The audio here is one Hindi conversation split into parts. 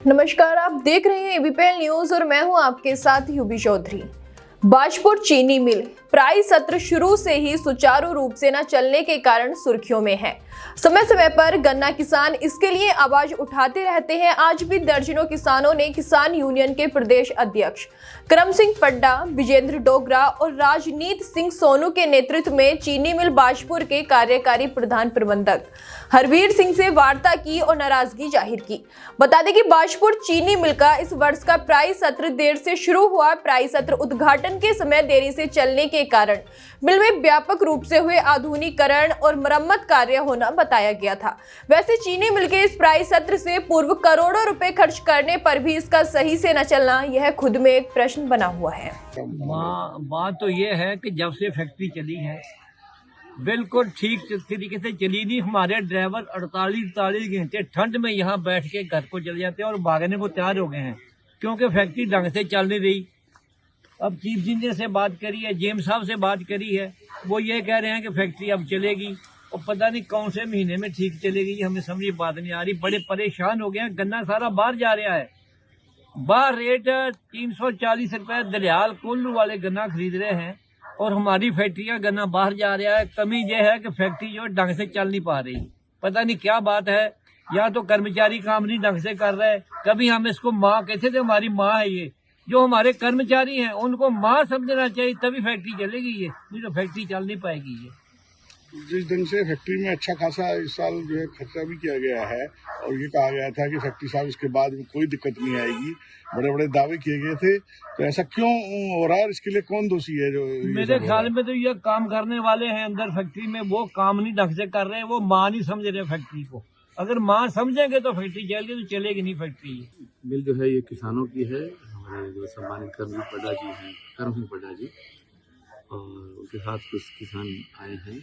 नमस्कार, आप देख रहे हैं एबीपी न्यूज और मैं हूं आपके साथ यूबी चौधरी। बाजपुर चीनी मिल प्राइस सत्र शुरू से ही सुचारू रूप से न चलने के कारण सुर्खियों में है। समय समय पर गन्ना किसान इसके लिए आवाज उठाते रहते हैं। आज भी दर्जनों किसानों ने किसान यूनियन के प्रदेश अध्यक्ष करम सिंह पड्डा, विजेंद्र डोगरा और राजनीत सिंह सोनू के नेतृत्व में चीनी मिल बाजपुर के कार्यकारी प्रधान प्रबंधक हरवीर सिंह से वार्ता की और नाराजगी जाहिर की। बता दें कि बाजपुर चीनी मिल का इस वर्ष का प्राइस सत्र देर से शुरू हुआ। प्राइस सत्र उद्घाटन के समय देरी से चलने के कारण मिल में व्यापक रूप से हुए आधुनिकीकरण और मरम्मत कार्य होना बताया गया था। वैसे चीनी मिल के इस प्राइस सत्र से पूर्व करोड़ों रुपए खर्च करने पर भी इसका सही से न चलना, यह खुद में एक प्रश्न बना हुआ है। बात तो ये है कि जब से फैक्ट्री चली है बिल्कुल ठीक तरीके से चली नहीं। हमारे ड्राइवर 48 घंटे ठंड में यहाँ बैठ के घर को चले जाते हैं और भागने को तैयार हो गए हैं, क्योंकि फैक्ट्री ढंग से चल नहीं रही। अब चीफ इंजीनियर से बात करी है, जेम्स साहब से बात करी है, वो ये कह रहे हैं कि फैक्ट्री अब चलेगी और पता नहीं कौन से महीने में ठीक चलेगी। हमें समझ बात नहीं आ रही। बड़े परेशान हो गए हैं। गन्ना सारा बाहर जा रहा है। बाहर रेट 340 रुपए दरियाल कुल्लू वाले गन्ना खरीद रहे हैं और हमारी फैक्ट्री का गन्ना बाहर जा रहा है। कमी यह है कि फैक्ट्री जो ढंग से चल नहीं पा रही। पता नहीं क्या बात है, या तो कर्मचारी काम नहीं ढंग से कर रहे। कभी हम इसको माँ कहते थे, हमारी माँ है ये। जो हमारे कर्मचारी हैं उनको माँ समझना चाहिए, तभी फैक्ट्री चलेगी। ये नहीं तो फैक्ट्री चल नहीं पाएगी। ये जिस ढंग से फैक्ट्री में अच्छा खासा इस साल जो है खर्चा भी किया गया है और ये कहा गया था कि फैक्ट्री साल उसके बाद में कोई दिक्कत नहीं आएगी, बड़े बड़े दावे किए गए थे, तो ऐसा क्यों हो रहा है? इसके लिए कौन दोषी है? जो मेरे ख्याल में तो ये काम करने वाले हैं अंदर फैक्ट्री में, वो काम नहीं ढंग से कर रहे हैं। वो माँ नहीं समझ रहे फैक्ट्री को। अगर माँ समझेंगे तो फैक्ट्री चलेगी, तो चलेगी नहीं फैक्ट्री। मिल जो है ये किसानों की है। हमारे जो सम्मानित करम सिंह पड्डा जी और उनके साथ कुछ किसान आए हैं।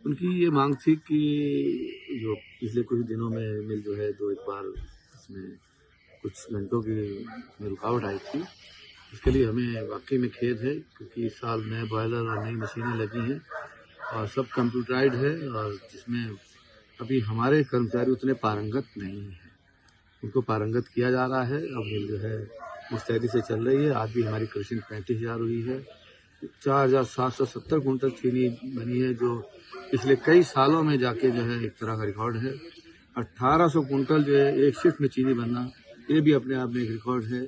उनकी ये मांग थी कि जो पिछले कुछ दिनों में मिल जो है दो एक बार उसमें कुछ घंटों की में रुकावट आई थी। उसके लिए हमें वाकई में खेद है, क्योंकि इस साल नए बॉयलर और नई मशीनें लगी हैं और सब कंप्यूटराइड है, और जिसमें अभी हमारे कर्मचारी उतने पारंगत नहीं हैं। उनको पारंगत किया जा रहा है। अब मिल जो है मुस्तैदी से चल रही है। आज भी हमारी क्रशिंग 35,000 हुई है। 4,770 कुंटल चीनी बनी है, जो पिछले कई सालों में जाके जो है एक तरह का रिकॉर्ड है। 1800 कुंटल जो है एक शिफ्ट में चीनी बनना, ये भी अपने आप में एक रिकॉर्ड है।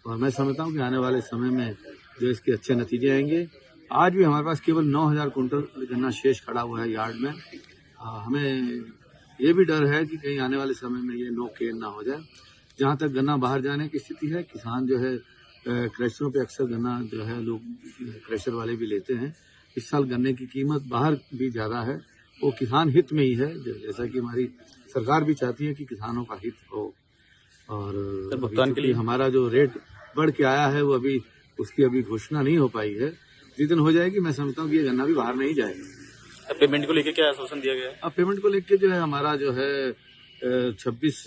और मैं समझता हूँ कि आने वाले समय में जो इसके अच्छे नतीजे आएंगे। आज भी हमारे पास केवल 9,000 कुंटल गन्ना शेष खड़ा हुआ है यार्ड में। हमें ये भी डर है कि कहीं आने वाले समय में ये नो केयर ना हो जाए। जहाँ तक गन्ना बाहर जाने की स्थिति है, किसान जो है क्रशरों पे अक्सर गन्ना जो है लोग क्रशर वाले भी लेते हैं। इस साल गन्ने की कीमत बाहर भी ज़्यादा है। वो किसान हित में ही है, जैसा कि हमारी सरकार भी चाहती है कि किसानों का हित हो। और भुगतान के लिए हमारा जो रेट बढ़ के आया है, वो अभी उसकी अभी घोषणा नहीं हो पाई है। जिस दिन हो जाएगी मैं समझता हूँ कि ये गन्ना भी बाहर नहीं जाएगा। पेमेंट को लेकर क्या आश्वासन दिया गया है? अब पेमेंट को लेकर जो है हमारा जो है 23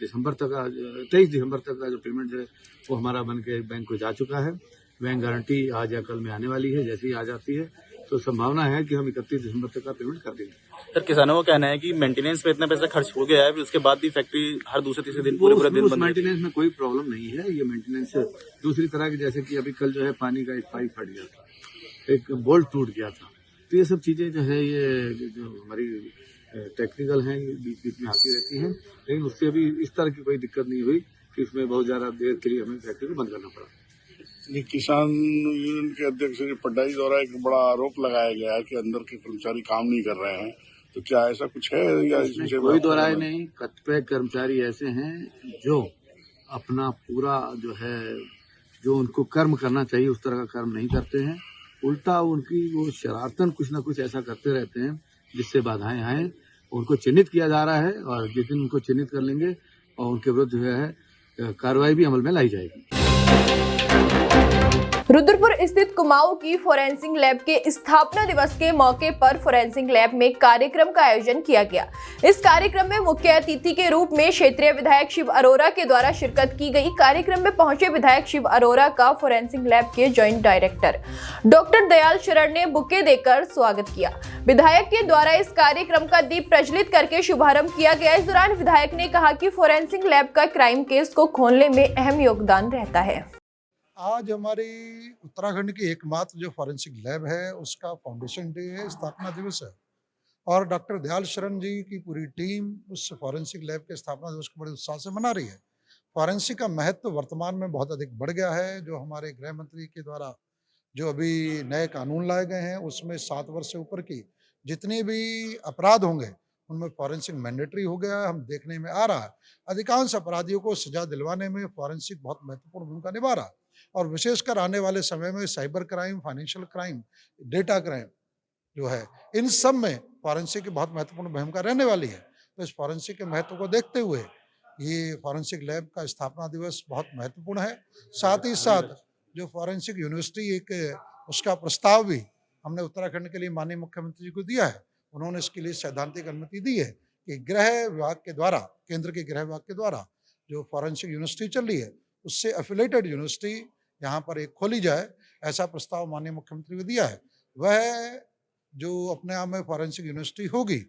दिसंबर तक का जो पेमेंट है वो हमारा बन के बैंक को जा चुका है। बैंक गारंटी आज या कल में आने वाली है। जैसे ही आ जाती है तो संभावना है कि हम 31 दिसंबर तक का पेमेंट कर देंगे। सर, किसानों का कहना है कि मेंटेनेंस पे इतना पैसा खर्च हो गया है, फिर उसके बाद भी फैक्ट्री हर दूसरे तीसरे दिन पूरे दिन बंद। मेंटेनेंस में कोई प्रॉब्लम नहीं है। ये मेंटेनेंस दूसरी तरह की, जैसे कि अभी कल जो है पानी का एक पाइप फट गया था, एक बोल्ट टूट गया था, तो ये सब चीजें जो है ये जो हमारी टेक्निकल हैं बीच बीच में आती रहती हैं। लेकिन उससे अभी इस तरह की कोई दिक्कत नहीं हुई कि उसमें बहुत ज़्यादा देर के लिए हमें फैक्ट्री को बंद करना पड़ा। ये किसान यूनियन के अध्यक्ष पड्डा जी द्वारा एक बड़ा आरोप लगाया गया है कि अंदर के कर्मचारी काम नहीं कर रहे हैं, तो क्या ऐसा कुछ है या इसमें कोई दो राय नहीं। कतिपय कर्मचारी ऐसे हैं जो अपना पूरा जो है जो उनको कर्म करना चाहिए उस तरह का कर्म नहीं करते हैं। उल्टा उनकी वो शरारतन कुछ ना कुछ ऐसा करते रहते हैं जिससे बाधाएं आए। उनको चिन्हित किया जा रहा है और जिस दिन उनको चिन्हित कर लेंगे और उनके विरुद्ध जो है कार्रवाई भी अमल में लाई जाएगी। रुद्रपुर स्थित कुमाऊं की फोरेंसिक लैब के स्थापना दिवस के मौके पर फोरेंसिक लैब में कार्यक्रम का आयोजन किया गया। इस कार्यक्रम में मुख्य अतिथि के रूप में क्षेत्रीय विधायक शिव अरोरा के द्वारा शिरकत की गई। कार्यक्रम में पहुंचे विधायक शिव अरोरा का फोरेंसिक लैब के जॉइंट डायरेक्टर डॉक्टर दयाल शरण ने बुके देकर स्वागत किया। विधायक के द्वारा इस कार्यक्रम का दीप प्रज्वलित करके शुभारंभ किया गया। इस दौरान विधायक ने कहा कि फोरेंसिक लैब का क्राइम केस को खोलने में अहम योगदान रहता है। आज हमारी उत्तराखंड की एकमात्र जो फॉरेंसिक लैब है उसका फाउंडेशन डे है, स्थापना दिवस है और डॉक्टर दयाल शरण जी की पूरी टीम उस फॉरेंसिक लैब के स्थापना दिवस को बड़े उत्साह से मना रही है। फॉरेंसिक का महत्व वर्तमान में बहुत अधिक बढ़ गया है। जो हमारे गृह मंत्री के द्वारा जो अभी नए कानून लाए गए हैं उसमें 7 वर्ष से ऊपर की जितने भी अपराध होंगे उनमें फॉरेंसिक मैंडेटरी हो गया है। हम देखने में आ रहा है अधिकांश अपराधियों को सजा दिलवाने में फॉरेंसिक बहुत महत्वपूर्ण भूमिका निभा रहा है और विशेषकर आने वाले समय में cyber crime, financial crime, data crime जो है इन सब में फॉरेंसिक की बहुत महत्वपूर्ण भूमिका रहने वाली है। तो इस फॉरेंसिक के महत्व को देखते हुए ये फॉरेंसिक लैब का स्थापना दिवस बहुत महत्वपूर्ण है। साथ ही साथ जो फॉरेंसिक यूनिवर्सिटी एक उसका प्रस्ताव भी हमने उत्तराखंड के लिए माननीय मुख्यमंत्री जी को दिया है। उन्होंने इसके लिए सैद्धांतिक अनुमति दी है कि गृह विभाग के द्वारा, केंद्र के गृह विभाग के द्वारा जो फॉरेंसिक यूनिवर्सिटी चल रही है उससे एफिलेटेड यूनिवर्सिटी यहाँ पर एक खोली जाए। ऐसा प्रस्ताव माननीय मुख्यमंत्री को दिया है। वह जो अपने आप में फॉरेंसिक यूनिवर्सिटी होगी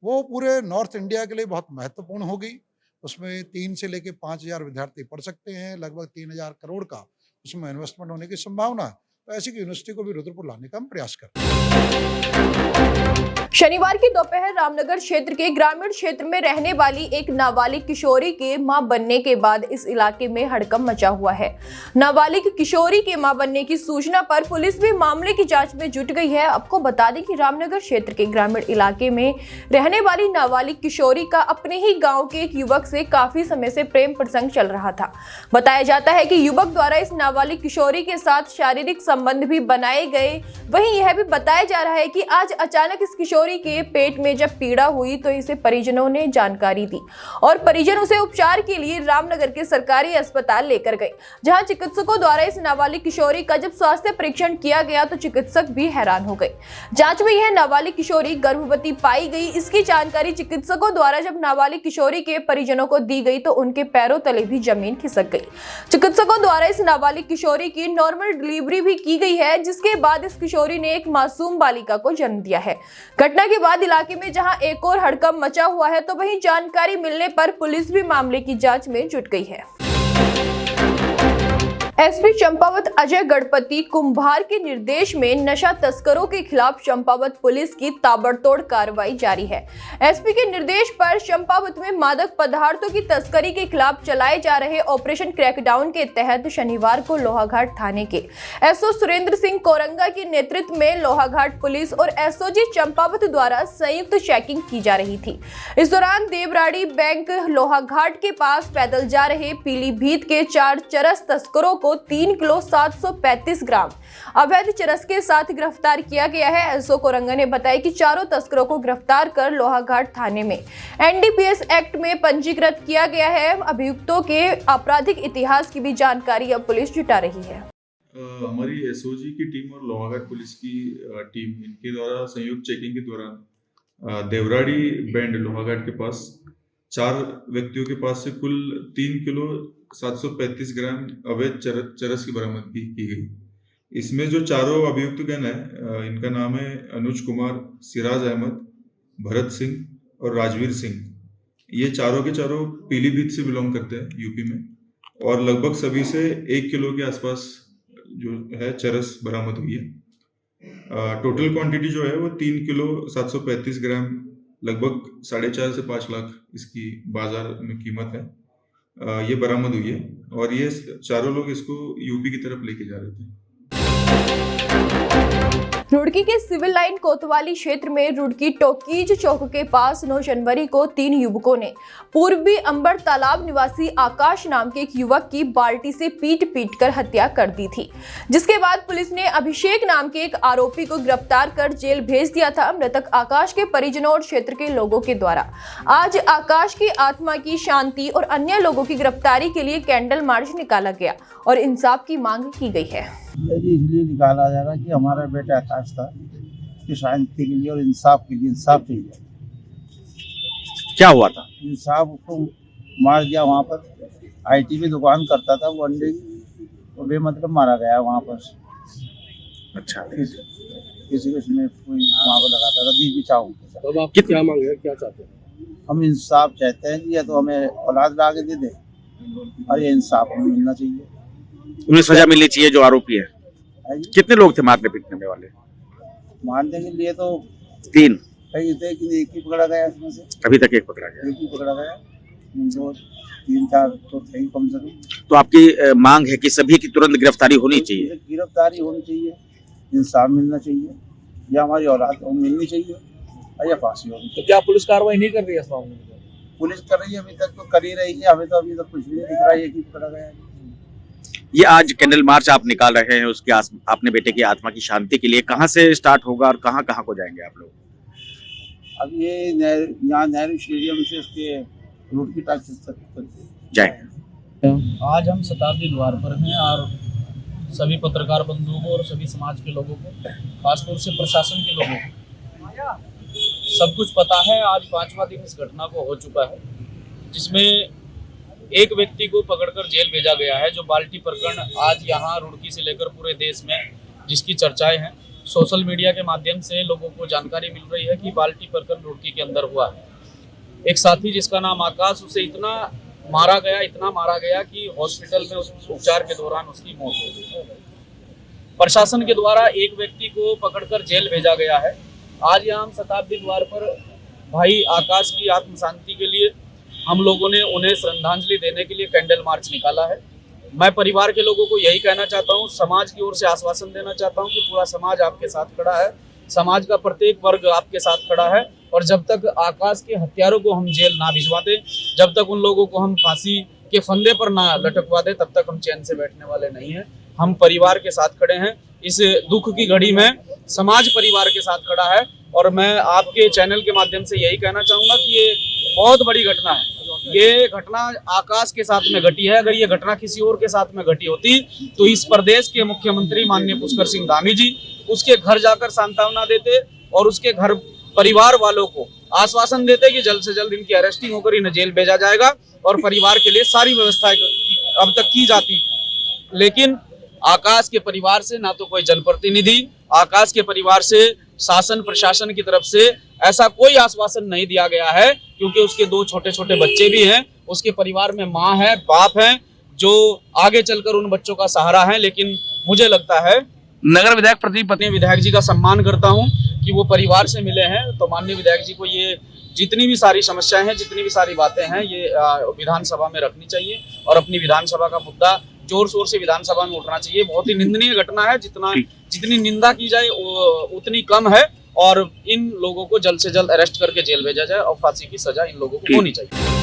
वो पूरे नॉर्थ इंडिया के लिए बहुत महत्वपूर्ण होगी। उसमें 3 से लेकर 5,000 विद्यार्थी पढ़ सकते हैं। लगभग 3,000 करोड़ का उसमें इन्वेस्टमेंट होने की संभावना है। तो ऐसी यूनिवर्सिटी को भी रुद्रपुर लाने का हम प्रयास करते हैं। शनिवार की दोपहर रामनगर क्षेत्र के ग्रामीण क्षेत्र में रहने वाली एक नाबालिग किशोरी के मां बनने के बाद इस इलाके में हड़कंप मचा हुआ है। नाबालिग किशोरी के मां बनने की सूचना पर पुलिस भी मामले की जांच में जुट गई है। आपको बता दें कि रामनगर क्षेत्र के ग्रामीण इलाके में रहने वाली नाबालिग किशोरी का अपने ही गाँव के एक युवक से काफी समय से प्रेम प्रसंग चल रहा था। बताया जाता है कि युवक द्वारा इस नाबालिग किशोरी के साथ शारीरिक संबंध भी बनाए गए। वहीं यह भी बताया जा रहा है कि आज अचानक इस किशोरी के पेट में जब पीड़ा हुई तो इसे परिजनों ने जानकारी दी और परिजन उसे उपचार के लिए रामनगर के सरकारी अस्पताल लेकर गए, जहां चिकित्सकों द्वारा इस नाबालिग किशोरी का जब स्वास्थ्य परीक्षण किया गया तो चिकित्सक भी हैरान हो गए। जांच में यह नाबालिग किशोरी गर्भवती पाई गई। इसकी जानकारी चिकित्सकों द्वारा जब नाबालिग किशोरी के परिजनों को दी गई तो उनके पैरों तले भी जमीन खिसक गई। चिकित्सकों द्वारा इस नाबालिग किशोरी की नॉर्मल डिलीवरी भी की गई है, जिसके बाद इस किशोरी ने एक मासूम बालिका को जन्म दिया है। घटना के बाद इलाके में जहां एक और हड़कंप मचा हुआ है तो वहीं जानकारी मिलने पर पुलिस भी मामले की जांच में जुट गई है। एसपी चंपावत अजय गणपति कुंभार के निर्देश में नशा तस्करों के खिलाफ चंपावत पुलिस की ताबड़तोड़ कार्रवाई जारी है। एसपी के निर्देश पर चंपावत में मादक पदार्थों की तस्करी के खिलाफ चलाए जा रहे ऑपरेशन क्रैकडाउन के तहत शनिवार को लोहाघाट थाने के एसओ सुरेंद्र सिंह कोरंगा के नेतृत्व में लोहाघाट पुलिस और एसओजी चंपावत द्वारा संयुक्त चेकिंग की जा रही थी। इस दौरान देवराड़ी बैंक लोहाघाट के पास पैदल जा रहे पीलीभीत के 4 चरस तस्करों को 3 किलो 735 ग्राम अवैध चरस के साथ गिरफ्तार किया गया है। एसओ कोरंगा ने बताया कि चारों तस्करों को गिरफ्तार कर लोहाघाट थाने में एनडीपीएस एक्ट में पंजीकृत किया गया है। अभियुक्तों के आपराधिक इतिहास की भी जानकारी अब पुलिस जुटा रही है। हमारी एसओजी की टीम और लोहाघाट पुलिस की टीम इनके द्वारा संयुक्त चेकिंग के दौरान देवराड़ी बैंड लोहाघाट के पास 4 व्यक्तियों के पास से कुल 3 किलो 735 ग्राम अवैध चरस की बरामदगी की गई। इसमें जो चारों अभियुक्त गण है इनका नाम है अनुज कुमार, सिराज अहमद, भरत सिंह और राजवीर सिंह। ये चारों के चारों पीलीभीत से बिलोंग करते हैं यूपी में और लगभग सभी से 1 किलो के आसपास जो है चरस बरामद हुई है। टोटल क्वांटिटी जो है वो 3 किलो 735 ग्राम लगभग 4.5 से 5 लाख इसकी बाजार में कीमत है। ये बरामद हुई है और ये चारों लोग इसको यूपी की तरफ लेके जा रहे थे। रुड़की के सिविल लाइन कोतवाली क्षेत्र में रुड़की टोकीज चौक के पास 9 जनवरी को 3 युवकों ने पूर्वी अंबर तालाब निवासी आकाश नाम के एक युवक की बाल्टी से पीट कर हत्या कर दी थी, जिसके बाद पुलिस ने अभिषेक नाम के एक आरोपी को गिरफ्तार कर जेल भेज दिया था। मृतक आकाश के परिजनों और क्षेत्र के लोगों के द्वारा आज आकाश की आत्मा की शांति और अन्य लोगों की गिरफ्तारी के लिए कैंडल मार्च निकाला गया और इंसाफ की मांग की गई है। ये जी इसलिए निकाला जाएगा कि हमारा बेटा आकाश था, उसकी शांति के लिए और इंसाफ के लिए। इंसाफ चाहिए, क्या हुआ था? इंसाफ। उसको मार दिया वहाँ पर, IT में दुकान करता था वो अंडे की, वो बेमतलब मारा गया वहाँ पर। अच्छा, किसी को इसमें कोई वहाँ पर लगाता था, बीच बिचाओ। तो आप क्या मांग रहे हैं, क्या चाहते हैं? हम इंसाफ चाहते हैं कि या तो हमें औलाद ला के दे दे और ये इंसाफ हमें मिलना चाहिए। उन्हें सजा मिलनी चाहिए जो आरोपी है। है जी? कितने लोग थे मारने पीटने वाले? मारने के लिए तो 3 कई थे कि एक ही पकड़ा गया इसमें से। अभी तक एक पकड़ा गया। एक ही पकड़ा गया, 2 3 4 तो थे ही कम से कम। तो आपकी मांग है कि सभी की तुरंत गिरफ्तारी होनी चाहिए। गिरफ्तारी होनी चाहिए, इंसाफ मिलना चाहिए, या हमारी औलाद को मिलनी चाहिए और या फांसी होनी। तो क्या पुलिस कार्रवाई नहीं कर रही है इस मामले में? पुलिस कर रही है, अभी तक तो कर ही रही है। हमें तो अभी तक कुछ भी नहीं दिख रहा है, एक ही पकड़ा गया है। ये आज कैंडल मार्च आप निकाल रहे हैं उसके अपने बेटे की आत्मा की शांति के लिए, कहाँ से स्टार्ट होगा और कहाँ कहाँ को जाएंगे आप लोग? अब ये यहाँ नेहरू स्टेडियम से उसके रोड की टैक्सी तक जाएंगे। आज हम शताब्दी द्वार पर हैं और सभी पत्रकार बंधुओं को और सभी समाज के लोगों को, खासतौर से प्रशासन के लोगों को सब कुछ पता है। आज 5वां दिन इस घटना को हो चुका है, जिसमें एक व्यक्ति को पकड़कर जेल भेजा गया है। जो बाल्टी प्रकरण आज यहाँ रुड़की से लेकर पूरे देश में जिसकी चर्चाएं हैं, सोशल मीडिया के माध्यम से लोगों को जानकारी मिल रही है कि बाल्टी प्रकरण रुड़की के अंदर हुआ है। एक साथी जिसका नाम आकाश, उसे इतना मारा गया कि हॉस्पिटल में उस उपचार के दौरान उसकी मौत हो गई। प्रशासन के द्वारा एक व्यक्ति को पकड़कर जेल भेजा गया है। आज यहाँ हम शताब्दी द्वार पर भाई आकाश की आत्म शांति के लिए हम लोगों ने उन्हें श्रद्धांजलि देने के लिए कैंडल मार्च निकाला है। मैं परिवार के लोगों को यही कहना चाहता हूँ, समाज की ओर से आश्वासन देना चाहता हूँ कि पूरा समाज आपके साथ खड़ा है, समाज का प्रत्येक वर्ग आपके साथ खड़ा है। और जब तक आकाश के हत्यारों को हम जेल ना भिजवा दें, जब तक उन लोगों को हम फांसी के फंदे पर ना लटकवा दें, तब तक हम चैन से बैठने वाले नहीं हैं। हम परिवार के साथ खड़े हैं। इस दुख की घड़ी में समाज परिवार के साथ खड़ा है। और मैं आपके चैनल के माध्यम से यही कहना चाहूँगा कि ये बहुत बड़ी घटना है। ये घटना आकाश के साथ में घटी है। अगर ये घटना किसी और के साथ में घटी होती तो इस प्रदेश के मुख्यमंत्री माननीय पुष्कर सिंह धामी जी उसके घर जाकर सांत्वना देते और उसके घर परिवार वालों को आश्वासन देते कि जल्द से जल्द इनकी अरेस्टिंग होकर इन्हें जेल भेजा जाएगा और परिवार के लिए सारी व्यवस्थाएं अब तक की जाती। लेकिन आकाश के परिवार से ना तो कोई जनप्रतिनिधि, आकाश के परिवार से शासन प्रशासन की तरफ से ऐसा कोई आश्वासन नहीं दिया गया है, क्योंकि उसके 2 छोटे छोटे बच्चे भी हैं। उसके परिवार में माँ है, बाप है, जो आगे चलकर उन बच्चों का सहारा है। लेकिन मुझे लगता है नगर विधायक प्रदीप पत्नी विधायक जी का सम्मान करता हूं कि वो परिवार से मिले हैं। तो माननीय विधायक जी को ये जितनी भी सारी समस्याएं हैं, जितनी भी सारी बातें हैं, ये विधानसभा में रखनी चाहिए और अपनी विधानसभा का मुद्दा जोर शोर से विधानसभा में उठना चाहिए। बहुत ही निंदनीय घटना है, जितनी निंदा की जाए उतनी कम है। और इन लोगों को जल्द से जल्द अरेस्ट करके जेल भेजा जाए और फांसी की सजा इन लोगों को होनी चाहिए।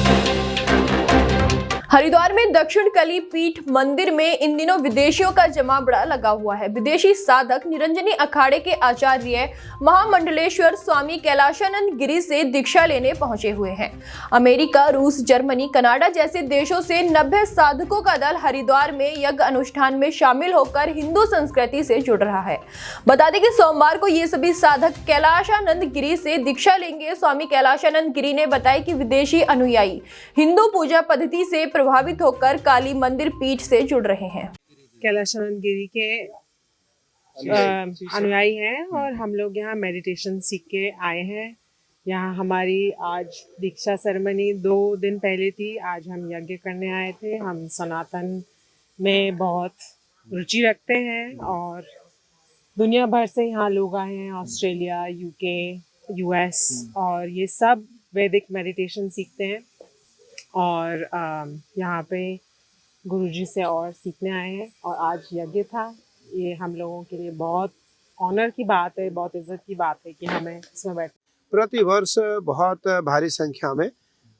हरिद्वार में दक्षिण कली पीठ मंदिर में इन दिनों विदेशियों का जमावड़ा लगा हुआ है। विदेशी साधक निरंजनी अखाड़े के आचार्य महामंडलेश्वर स्वामी कैलाशानंद गिरी से दीक्षा लेने पहुंचे हुए हैं। अमेरिका, रूस, जर्मनी, कनाडा जैसे देशों से 90 साधकों का दल हरिद्वार में यज्ञ अनुष्ठान में शामिल होकर हिंदू संस्कृति से जुड़ रहा है। बता दें कि सोमवार को ये सभी साधक कैलाशानंद गिरी से दीक्षा लेंगे। स्वामी कैलाशानंद गिरी ने बताया कि विदेशी अनुयायी हिंदू पूजा पद्धति से प्रभावित होकर काली मंदिर पीठ से जुड़ रहे हैं। कैलाशानंद गिरी के अनुयायी हैं और हम लोग यहाँ मेडिटेशन सीख के आए हैं। यहाँ हमारी आज दीक्षा सेरेमनी 2 दिन पहले थी। आज हम यज्ञ करने आए थे। हम सनातन में बहुत रुचि रखते हैं और दुनिया भर से यहाँ लोग आए हैं, ऑस्ट्रेलिया, यूके, यूएस, और ये सब वैदिक मेडिटेशन सीखते हैं और यहाँ पे गुरुजी से और सीखने आए हैं। और आज यज्ञ था। ये हम लोगों के लिए बहुत ऑनर की बात है, बहुत इज्जत की बात है कि हमें इसमें बैठ प्रतिवर्ष बहुत भारी संख्या में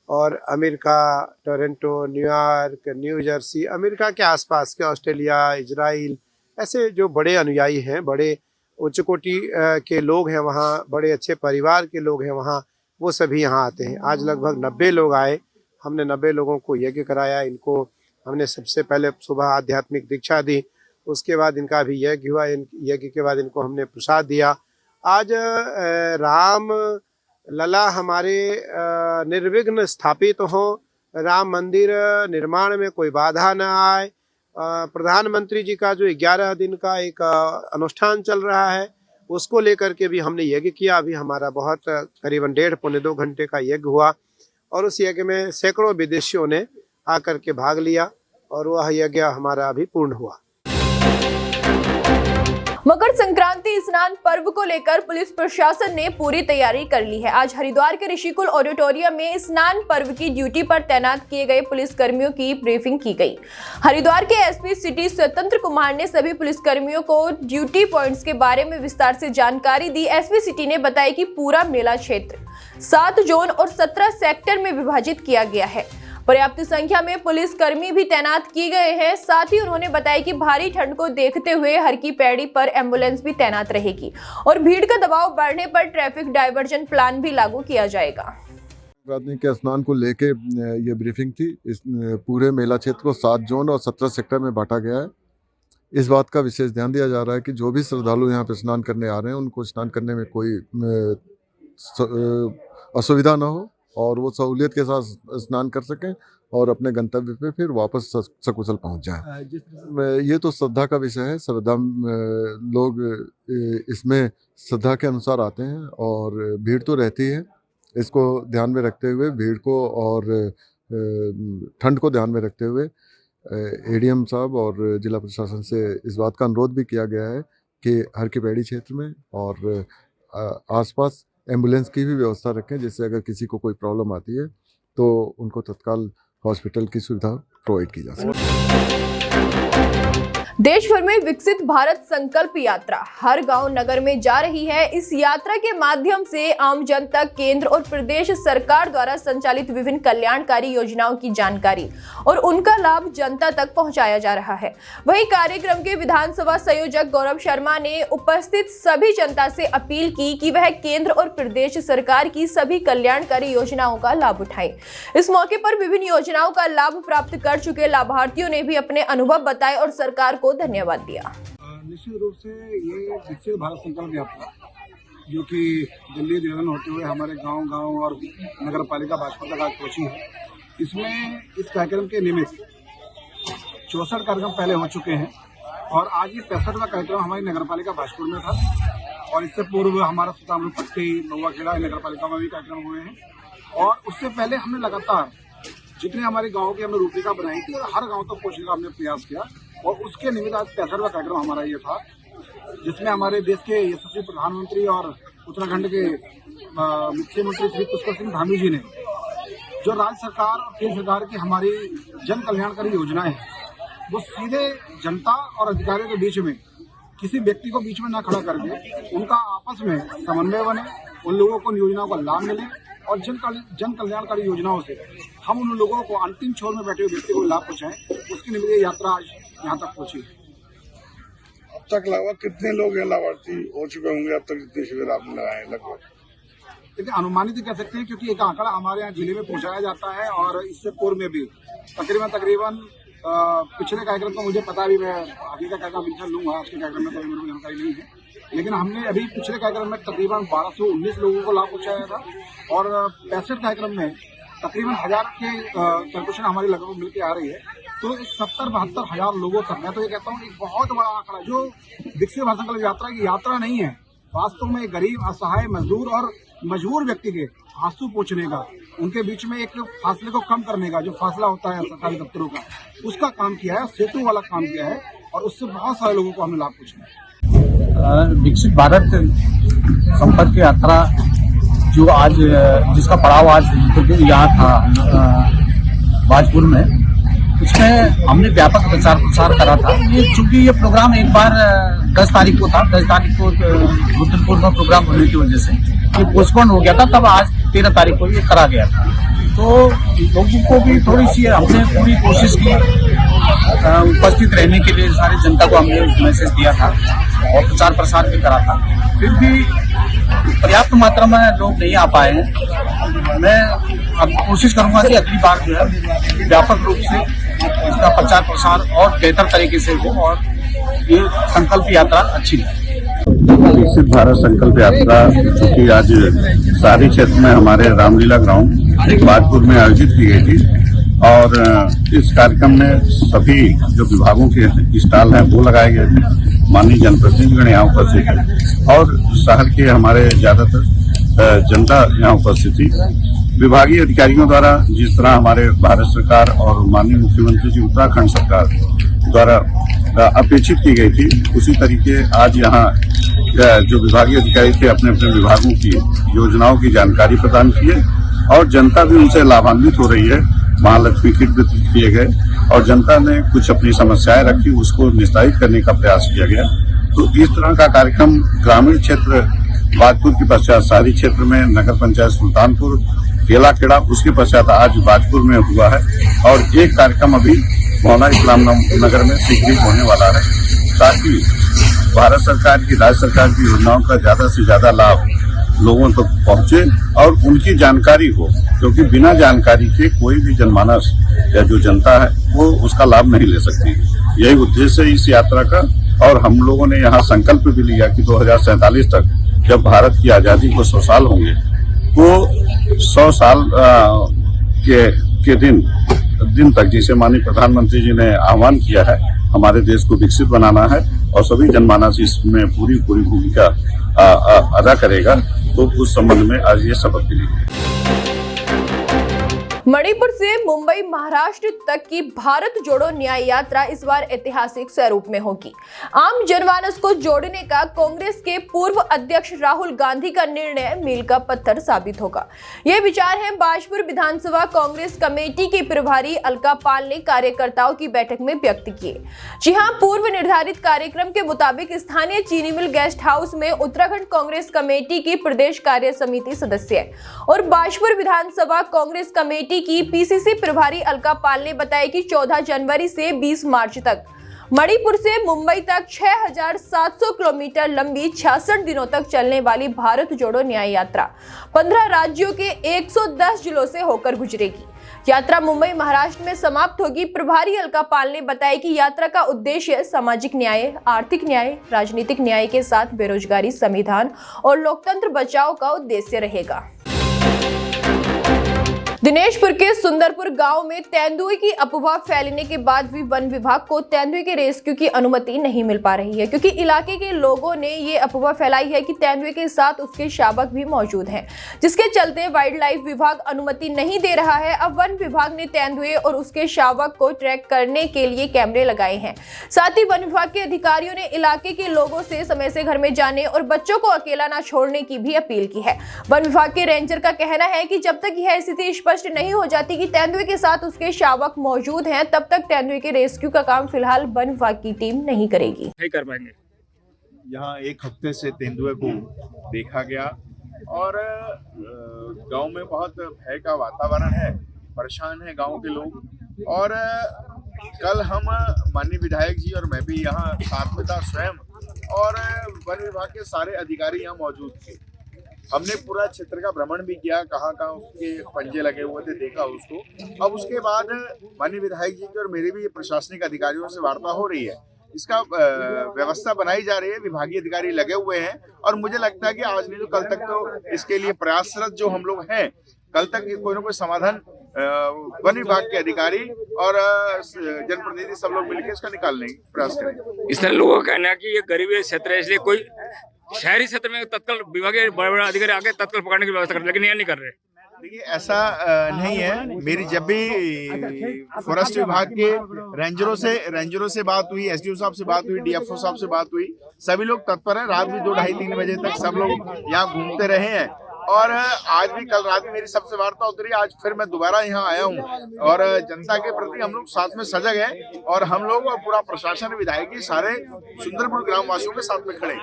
और America, Toronto, New York, new Jersey, America के आसपास के ऑस्ट्रेलिया, इजराइल, ऐसे जो बड़े अनुयायी हैं, बड़े उच्च कोटि के लोग हैं वहाँ, बड़े अच्छे परिवार के लोग हैं वहाँ, वो सभी यहाँ आते हैं। आज लगभग 90 लोग आए। हमने 90 लोगों को यज्ञ कराया। इनको हमने सबसे पहले सुबह आध्यात्मिक दीक्षा दी उसके बाद इनका अभी यज्ञ हुआ, यज्ञ के बाद इनको हमने प्रसाद दिया। आज राम लला हमारे निर्विघ्न स्थापित हों, राम मंदिर निर्माण में कोई बाधा न आए। प्रधानमंत्री जी का जो 11 दिन का एक अनुष्ठान चल रहा है उसको लेकर के भी हमने यज्ञ किया। अभी हमारा बहुत करीबन 1.5-पौने 2 घंटे का यज्ञ हुआ और उस यज्ञ में सैकड़ों विदेशियों ने आकर के भाग लिया और वह यज्ञ हमारा अभी पूर्ण हुआ। मकर संक्रांति स्नान पर्व को लेकर पुलिस प्रशासन ने पूरी तैयारी कर ली है। आज हरिद्वार के ऋषिकुल ऑडिटोरियम में स्नान पर्व की ड्यूटी पर तैनात किए गए पुलिसकर्मियों की ब्रीफिंग की गई। हरिद्वार के एसपी सिटी स्वतंत्र कुमार ने सभी पुलिसकर्मियों को ड्यूटी पॉइंट्स के बारे में विस्तार से जानकारी दी। एसपी सिटी ने बताया कि पूरा मेला क्षेत्र 7 जोन और 17 सेक्टर में विभाजित किया गया है। पर्याप्त संख्या में पुलिसकर्मी भी तैनात किए गए हैं। साथ ही उन्होंने बताया कि भारी ठंड को देखते हुए हर की पैड़ी पर एम्बुलेंस भी तैनात रहेगी और भीड़ का दबाव बढ़ने पर ट्रैफिक डायवर्जन प्लान भी लागू किया जाएगा। संक्रांति के स्नान को लेके ये ब्रीफिंग थी। इस पूरे मेला क्षेत्र को 7 जोन और 17 सेक्टर में बांटा गया है। इस बात का विशेष ध्यान दिया जा रहा है कि जो भी श्रद्धालु यहाँ पे स्नान करने आ रहे हैं उनको स्नान करने में कोई असुविधा न हो और वो सहूलियत के साथ स्नान कर सकें और अपने गंतव्य पे फिर वापस सकुशल पहुंच जाएं। ये तो श्रद्धा का विषय है। श्रद्धा लोग इसमें श्रद्धा के अनुसार आते हैं और भीड़ तो रहती है। इसको ध्यान में रखते हुए भीड़ को और ठंड को ध्यान में रखते हुए एडीएम साहब और जिला प्रशासन से इस बात का अनुरोध भी किया गया है कि हर की पैड़ी क्षेत्र में और आसपास एम्बुलेंस की भी व्यवस्था रखें, जिससे अगर किसी को कोई प्रॉब्लम आती है तो उनको तत्काल हॉस्पिटल की सुविधा प्रोवाइड की जा सके। देश भर में विकसित भारत संकल्प यात्रा हर गांव नगर में जा रही है। इस यात्रा के माध्यम से आम जन तक केंद्र और प्रदेश सरकार द्वारा संचालित विभिन्न कल्याणकारी योजनाओं की जानकारी और उनका लाभ जनता तक पहुंचाया जा रहा है। वहीं कार्यक्रम के विधानसभा संयोजक गौरव शर्मा ने उपस्थित सभी जनता से अपील की कि वह केंद्र और प्रदेश सरकार की सभी कल्याणकारी योजनाओं का लाभ उठाएं। इस मौके पर विभिन्न योजनाओं का लाभ प्राप्त कर चुके लाभार्थियों ने भी अपने अनुभव बताए और सरकार को धन्यवाद दिया। निश्चित रूप से ये विकसित भारत संकल्प यात्रा जो कि दिल्ली दिल्ली होते हुए हमारे गांव और नगर पालिका भाजपा तक आज पहुंची है, इसमें इस कार्यक्रम के निमित्त 64 कार्यक्रम पहले हो चुके हैं और आज ये 65वां कार्यक्रम हमारी नगर पालिका भाजपुर में था और इससे पूर्व हमारा सुल्तानपुर पट्टी नौवाखेड़ा नगर पालिका में भी कार्यक्रम हुए हैं और उससे पहले हमने लगातार जितने हमारे गाँव की हमने रूपरेखा बनाई थी और हर गाँव तक पहुँचने का हमने प्रयास किया और उसके निमित्त आज 65वां कार्यक्रम हमारा ये था, जिसमें हमारे देश के यशस्वी प्रधानमंत्री और उत्तराखंड के मुख्यमंत्री श्री पुष्कर सिंह धामी जी ने जो राज्य सरकार और केंद्र सरकार की हमारी जन कल्याणकारी योजनाएं हैं वो सीधे जनता और अधिकारियों के बीच में किसी व्यक्ति को बीच में न खड़ा करके उनका आपस में समन्वय बने, उन लोगों को योजनाओं का लाभ मिले और जन कल्याणकारी योजनाओं से हम उन लोगों को अंतिम छोर में बैठे हुए व्यक्ति को लाभ पहुंचाएं। उसके निमित्त ये यात्रा आज यहाँ तक पहुंची। अब तक लगभग कितने लोग हैं लाभार्थी हो चुके होंगे अब तक जितने शिविर आपने लगाए लगभग? देखिए अनुमानित ही कह सकते हैं क्योंकि एक आंकड़ा हमारे यहाँ जिले में पहुंचाया जाता है और इससे पूर्व में भी तकरीबन पिछले कार्यक्रम को मुझे पता भी, मैं आगे का कार्यक्रम मिलकर लूंगा, आज के कार्यक्रम में कोई मेरे को जानकारी नहीं है, लेकिन हमने अभी पिछले कार्यक्रम में तकरीबन 1219 लोगों को लाभ पहुंचाया था और 65 कार्यक्रम में तकरीबन 1000 के कैलकुलेशन हमारी लगभग मिलकर आ रही है, तो 70-72 हजार लोगों तक मैं तो ये कहता हूँ एक बहुत बड़ा आंकड़ा जो विकसित भारत संकल्प यात्रा की यात्रा नहीं है, वास्तव में गरीब असहाय मजदूर और मजबूर व्यक्ति के आंसू पोंछने का, उनके बीच में एक फासले को कम करने का जो फासला होता है सरकारी दफ्तरों का, उसका काम किया है, सेतु वाला काम किया है और उससे बहुत सारे लोगों को हमने लाभ पहुंचाया। विकसित भारत संपर्क यात्रा जो आज जिसका पड़ाव आज यहाँ था भाजपुर में, उसमें हमने व्यापक प्रचार प्रसार करा था। ये चूंकि ये प्रोग्राम एक बार 10 तारीख को था, 10 तारीख को रुद्रपुर में प्रोग्राम होने की वजह से ये पोस्टपोन हो गया था, तब आज 13 तारीख को ये करा गया था। तो लोगों को भी थोड़ी सी हमने पूरी कोशिश की उपस्थित रहने के लिए, सारी जनता को हमने मैसेज दिया था और प्रचार प्रसार भी करा था, फिर भी पर्याप्त मात्रा में लोग नहीं आ पाए हैं। मैं अब कोशिश करूंगा कि अगली बार जो है व्यापक रूप से इसका प्रचार प्रसार और बेहतर तरीके से हो और ये संकल्प यात्रा अच्छी है। विकसित भारत संकल्प यात्रा की आज शहरी क्षेत्र में हमारे रामलीला ग्राउंड बाजपुर में आयोजित की गई थी और इस कार्यक्रम में सभी जो विभागों के स्टॉल हैं वो लगाए गए थे। माननीय जनप्रतिनिधिगण यहाँ उपस्थित थे और शहर के हमारे ज्यादातर जनता यहाँ उपस्थित थी। विभागीय अधिकारियों द्वारा जिस तरह हमारे भारत सरकार और माननीय मुख्यमंत्री जी उत्तराखंड सरकार द्वारा अपेक्षित की गई थी, उसी तरीके आज यहाँ जो विभागीय अधिकारी थे अपने अपने विभागों की योजनाओं की जानकारी प्रदान किए और जनता भी उनसे लाभान्वित हो रही है। महालक्ष्मी किट वितरित किए गए और जनता ने कुछ अपनी समस्याएं रखी, उसको निस्तारित करने का प्रयास किया गया। तो इस तरह का कार्यक्रम ग्रामीण क्षेत्र बाजपुर के पश्चात शहरी क्षेत्र में नगर पंचायत सुल्तानपुर, केलाखेड़ा, उसके पश्चात आज बाजपुर में हुआ है और एक कार्यक्रम अभी मौना इस्लाम नगर में शीघ्र ही होने वाला है, ताकि भारत सरकार की, राज्य सरकार की योजनाओं का ज्यादा से ज्यादा लाभ लोगों तक पहुंचे और उनकी जानकारी हो, क्योंकि बिना जानकारी के कोई भी जनमानस या जो जनता है वो उसका लाभ नहीं ले सकती। यही उद्देश्य है इस यात्रा का और हम लोगों ने यहाँ संकल्प भी लिया कि 2047 तक जब भारत की आजादी को 100 साल होंगे तो 100 साल के दिन तक, जिसे माननीय प्रधानमंत्री जी ने आह्वान किया है, हमारे देश को विकसित बनाना है और सभी जनमानस इसमें पूरी भूमिका अदा करेगा। तो उस संबंध में आज ये शपथ ली है। मणिपुर से मुंबई महाराष्ट्र तक की भारत जोड़ो न्याय यात्रा इस बार ऐतिहासिक स्वरूप में होगी। आम जनमानस को जोड़ने का कांग्रेस के पूर्व अध्यक्ष राहुल गांधी का निर्णय मील का पत्थर साबित होगा। ये विचार है बाजपुर विधानसभा कांग्रेस कमेटी के प्रभारी अलका पाल ने कार्यकर्ताओं की बैठक में व्यक्त किए। जी हां, पूर्व निर्धारित कार्यक्रम के मुताबिक स्थानीय चीनी मिल गेस्ट हाउस में उत्तराखंड कांग्रेस कमेटी की प्रदेश कार्य समिति सदस्य और बाजपुर विधानसभा कांग्रेस कमेटी की पीसीसी प्रभारी अलका पाल ने बताया कि 14 जनवरी से 20 मार्च तक मणिपुर से मुंबई तक 6,700 किलोमीटर लंबी 66 दिनों तक चलने वाली भारत जोड़ो न्याय यात्रा 15 राज्यों के 110 जिलों से होकर गुजरेगी। यात्रा मुंबई महाराष्ट्र में समाप्त होगी। प्रभारी अलका पाल ने बताया कि यात्रा का उद्देश्य सामाजिक न्याय, आर्थिक न्याय, राजनीतिक न्याय के साथ बेरोजगारी, संविधान और लोकतंत्र बचाव का उद्देश्य रहेगा। दिनेशपुर के सुंदरपुर गांव में तेंदुए की अफवाह फैलने के बाद भी वन विभाग को तेंदुए के रेस्क्यू की अनुमति नहीं मिल पा रही है, क्योंकि इलाके के लोगों ने ये अफवाह फैलाई है कि तेंदुए के साथ उसके शावक भी मौजूद हैं, जिसके चलते वाइल्ड लाइफ विभाग अनुमति नहीं दे रहा है। अब वन विभाग ने तेंदुए और उसके शावक को ट्रैक करने के लिए कैमरे लगाए हैं। साथ ही वन विभाग के अधिकारियों ने इलाके के लोगों से समय से घर में जाने और बच्चों को अकेला न छोड़ने की भी अपील की है। वन विभाग के रेंजर का कहना है कि जब तक यह स्थिति स्पष्ट नहीं हो जाती कि तेंदुए के साथ उसके शावक मौजूद हैं, तब तक तेंदुए के रेस्क्यू का काम फिलहाल वन विभाग की टीम नहीं करेगी। नहीं कर पाएंगे। यहाँ एक हफ्ते से तेंदुए को देखा गया और गांव में बहुत भय का वातावरण है, परेशान है गांव के लोग। और कल हम माननीय विधायक जी और मैं भी यहाँ साथ में था स्वयं, और वन विभाग के सारे अधिकारी यहाँ मौजूद थे। हमने पूरा क्षेत्र का भ्रमण भी किया, कहाँ कहाँ उसके पंजे लगे हुए थे देखा उसको। अब उसके बाद माननीय विधायक जी की और मेरे भी प्रशासनिक अधिकारियों से वार्ता हो रही है, इसका व्यवस्था बनाई जा रही है, विभागीय अधिकारी लगे हुए हैं और मुझे लगता है कि आज नहीं तो कल तक तो इसके लिए प्रयासरत जो हम लोग हैं, कल तक कोई ना कोई समाधान वन विभाग के अधिकारी और जनप्रतिनिधि सब लोग मिलकर इसका निकालने का प्रयास करेंगे। इसलिए लोगों का कहना है कि ये गरीबी क्षेत्र है, इसलिए कोई शहरी क्षेत्र में तत्काल विभागीय बड़े अधिकारी आके तत्काल पकड़ने की व्यवस्था कर रहे, लेकिन ये नहीं कर रहे। देखिए ऐसा नहीं है। मेरी जब भी फॉरेस्ट विभाग के रेंजरों से बात हुई, एसडीओ साहब से बात हुई, डीएफओ साहब से बात हुई, सभी लोग तत्पर हैं। रात भी 2, 2:30, 3 बजे तक सब लोग यहाँ घूमते रहे हैं और आज भी, कल रात में मेरी सबसे वार्ता होती रही। आज फिर मैं दोबारा यहाँ आया हूँ और जनता के प्रति हम लोग साथ में सजग हैं और हम लोग और पूरा प्रशासन, विधायक सारे सुंदरपुर ग्राम वासियों के साथ में खड़े।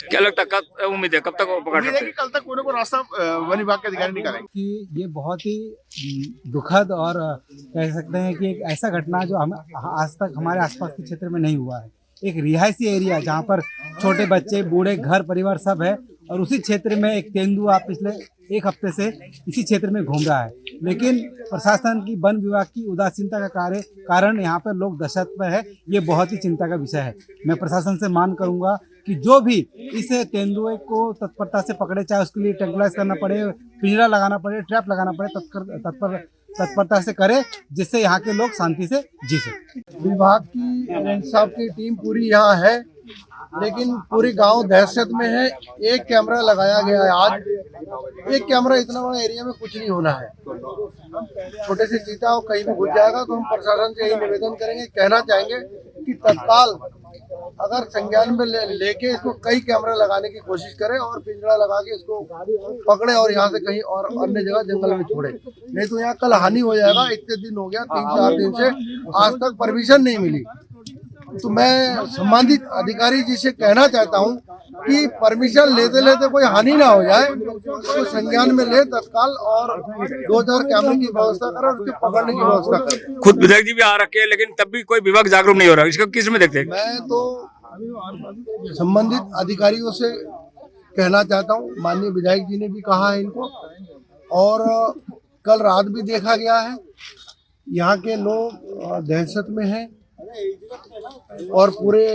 क्या लगता है कब उम्मीद है, कब तक पकड़ सकते हैं? कल तक कोई ना कोई रास्ता वन विभाग के अधिकारी निकालेंगे। कि ये बहुत ही दुखद और कह सकते हैं कि एक ऐसा घटना जो हम आज तक हमारे आसपास के क्षेत्र में नहीं हुआ है। एक रिहायशी एरिया जहाँ पर छोटे बच्चे, बूढ़े, घर परिवार सब है और उसी क्षेत्र में एक तेंदुआ पिछले एक हफ्ते से इसी क्षेत्र में घूम रहा है। लेकिन प्रशासन की, वन विभाग की उदासीनता का कारण यहाँ पर लोग दहशत में है। ये बहुत ही चिंता का विषय है। मैं प्रशासन से मांग करूँगा कि जो भी इस तेंदुए को तत्परता से पकड़े, चाहे उसके लिए ट्रैंकुलाइज करना पड़े, पिंजरा लगाना पड़े, ट्रैप लगाना पड़े, तत्परता से करे, जिससे यहाँ के लोग शांति से जी सके। विभाग की रेंज साहब की टीम पूरी यहाँ है, लेकिन पूरी गांव दहशत में है। एक कैमरा लगाया गया है आज। एक कैमरा इतना बड़ा एरिया में कुछ नहीं होना है। छोटे से चीता हो कहीं भी घुस जाएगा, तो हम प्रशासन से यही निवेदन करेंगे, कहना चाहेंगे कि तत्काल अगर संज्ञान में लेके इसको कई कैमरा लगाने की कोशिश करें और पिंजरा लगा के इसको पकड़े और यहाँ से कहीं और अन्य जगह जंगल में छोड़े, नहीं तो यहाँ कल हानि हो जाएगा। इतने दिन हो गया, 3-4 दिन से आज तक परमिशन नहीं मिली। तो मैं संबंधित अधिकारी जी से कहना चाहता हूँ कि परमिशन लेते लेते कोई हानि ना हो जाए, तो संज्ञान में ले तत्काल और 2-4 कैमरे की व्यवस्था करें, उसके पकड़ने की व्यवस्था करें। खुद विधायक जी भी आ रखे हैं, लेकिन तब भी कोई विभाग जागरूक नहीं हो रहा। इसको किस में देखते हैं? मैं तो संबंधित अधिकारियों से कहना चाहता हूँ, माननीय विधायक जी ने भी कहा है इनको, और कल रात भी देखा गया है। यहाँ के लोग दहशत में हैं और पूरे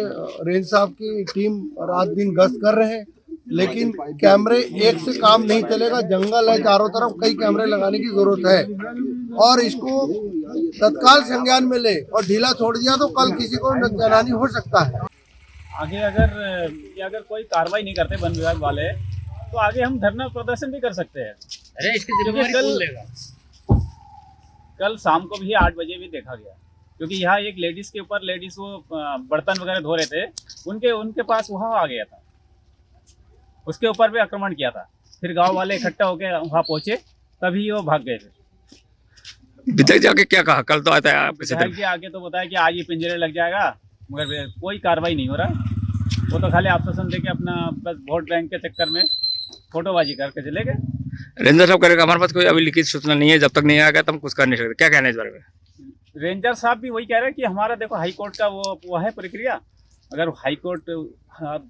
रेंज साहब की टीम रात दिन गश्त कर रहे हैं, लेकिन कैमरे एक से काम नहीं चलेगा। जंगल है चारों तरफ, कई कैमरे लगाने की जरूरत है और इसको तत्काल संज्ञान में ले और ढीला छोड़ दिया तो कल किसी को जनहानि हो सकता है। आगे अगर कोई कार्रवाई नहीं करते वन विभाग वाले, तो आगे हम धरना प्रदर्शन भी कर सकते हैं। अरे इसकी जिम्मेदारी कौन लेगा? कल शाम को भी 8 बजे भी देखा गया, क्योंकि यहाँ एक लेडीज के ऊपर वो बर्तन वगैरह धो रहे थे, उनके पास वहाँ आ गया था, उसके ऊपर भी आक्रमण किया था। फिर गांव वाले इकट्ठा होकर वहाँ पहुंचे, तभी वो भाग गए थे। विधायक जी आगे क्या कहा? कल तो आता है आपके विधायक जी आगे तो बताया कि आज ये पिंजरे लग जाएगा, मगर कोई कार्रवाई नहीं हो रहा। वो तो खाली आश्वासन देके अपना बस वोट बैंक के चक्कर में फोटोबाजी करके चले गए। रेंजर साहब करेगा, हमारे पास कोई अभी लिखित सूचना नहीं है, जब तक नहीं आएगा तो हम कुछ कर नहीं सकते। क्या कहना है इस बारे में? रेंजर साहब भी वही कह रहे हैं कि हमारा देखो हाई कोर्ट का वो है प्रक्रिया। अगर हाई कोर्ट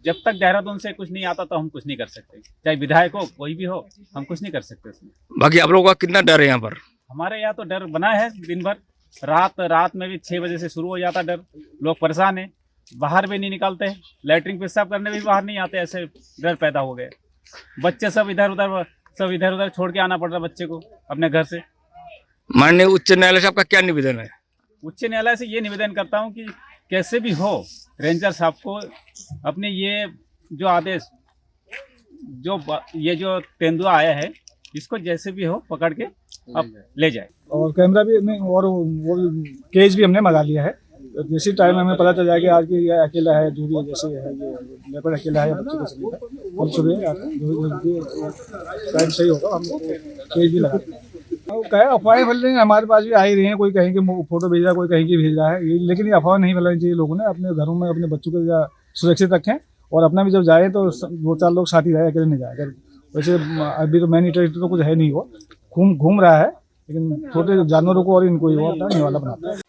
जब तक देहरादून से कुछ नहीं आता तो हम कुछ नहीं कर सकते, चाहे विधायक हो कोई भी हो, हम कुछ नहीं कर सकते उसमें। बाकी आप लोगों का कितना डर है यहाँ पर? हमारे यहाँ तो डर बना है दिन भर। रात में भी 6 बजे से शुरू हो जाता डर। लोग परेशान हैं, बाहर भी नहीं निकलते, लैट्रिन पेशाब करने भी बाहर नहीं आते, ऐसे डर पैदा हो गए। बच्चे सब इधर उधर छोड़ के आना पड़ रहा बच्चे को अपने घर से। माननीय उच्च न्यायालय साहब का क्या निवेदन है? उच्च न्यायालय से ये निवेदन करता हूँ कि कैसे भी हो रेंजर साहब को अपने ये जो आदेश, ये जो तेंदुआ आया है, इसको जैसे भी हो पकड़ के अब ले जाए। और कैमरा भी और वो केज भी हमने मंगा लिया है। जैसे टाइम हमें पता चल जाएगा आज कि ये अकेला है, जो भी जैसे है ये लेपर्ड अकेला है या बच्चे को सभी कल सुबह टाइम सही होगा हम केज भी लगा क्या अफवाहें फैल रही हैं। हमारे पास भी आ ही रही हैं, कोई कहीं की फोटो भेज रहा है, कोई कहीं की भेज रहा है, लेकिन ये अफवाह नहीं फैलानी चाहिए। लोगों ने अपने घरों में अपने बच्चों को सुरक्षित रखें और अपना भी जब जाए तो 2-4 लोग साथ ही रहे, अकेले नहीं जाए। अगर वैसे अभी तो मैन ईटर तो कुछ है नहीं, वो घूम रहा है, लेकिन छोटे जानवरों को और इनको ही वो अपना निवाला बनाता है।